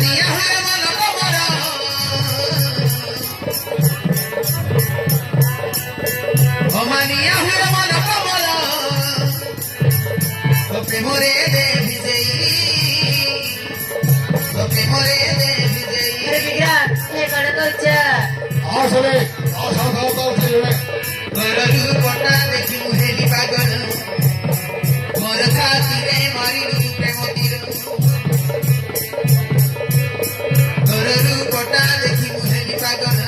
ଅମାନିଆ ହୁଏ ମନ କମର ଅମାନିଆ ହୁଏ ମନ କମର ତ ପ୍ରେମରେ ଦେ ଭିଜେଇ ତ ପ୍ରେମରେ ଦେ ଭିଜେଇ আসলে ଘରରୁ ପଟା ଦେଖି ମୁହେଲି ପାଗଳ ମୋର ଛାତିରେ ମାରିଲୁ ପ୍ରେମ ତୀର ଘରରୁ ପଟା ଦେଖି ମୁହେଲି ପାଗଳ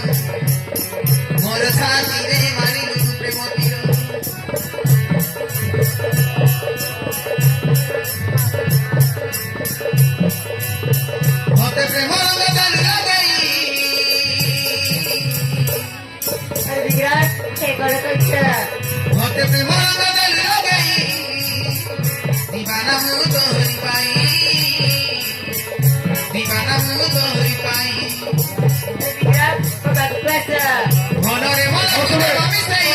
ମୋର ଛାତିରେ ମାରିଲୁ ପ୍ରେମ ତୀର ମତେ ପ୍ରେମ ରଙ୍ଗ ଚାଲୁ ଲଗାଇ ମତେ ପ୍ରେମ ରଙ୍ଗ ଚାଲୁ ଲଗାଇ ଦିବାନା ମୁଁ ତୋରି ପାଇଁ ଦିବାନା ମୁଁ ତୋରି ପାଇଁ ମନରେ ମନ ତୁମେ ମିଶାଇ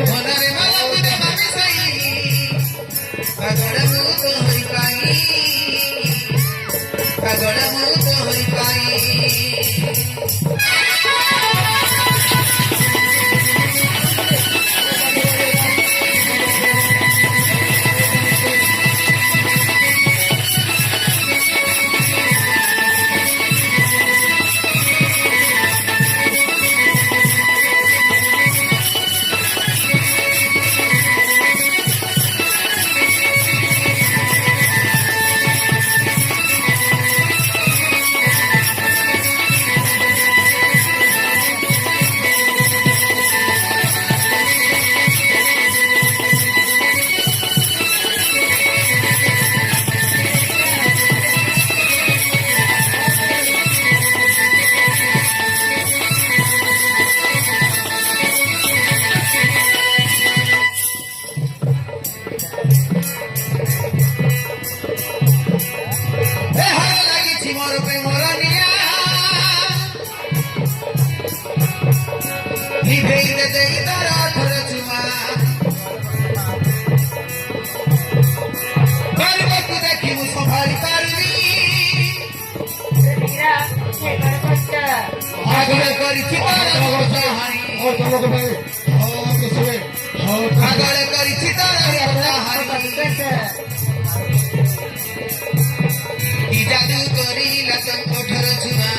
ମନରେ ମନ ତୁମେ ମିଶାଇ ପାଗଳ ମୁଁ ତୋରି ପାଇଁ ପାଗଳ ମୁଁ ତୋରି ପାଇଁ নিভেইতে দেই তার অঠর চুমা গর্বକୁ ଦେଖି ମୁଁ ସମ୍ଭାଳି ପାରୁନି ଆଗରେ କରିଛି ତାର ହାଣି ଆଗରେ କରିଛି ତାର ହାଣି କି ଜାଦୁ କରିଲା ତ ଅଠର ଚୁମା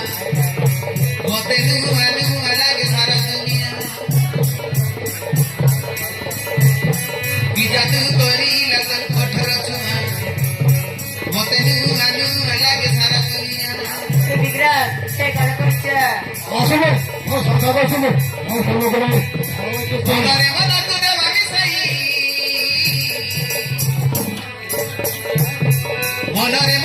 ମତେ ନୂଆ ନୂଆ ଲାଗେ ସାରା ଦୁନିଆ କି ଜାଦୁ କରିଲା ତ ଅଠର ଚୁମା ମତେ ନୂଆ ନୂଆ ଲାଗେ ସାରା ଦୁନିଆ ମନରେ ମନକୁ ଦେବା ମିଶାଇ ମନରେ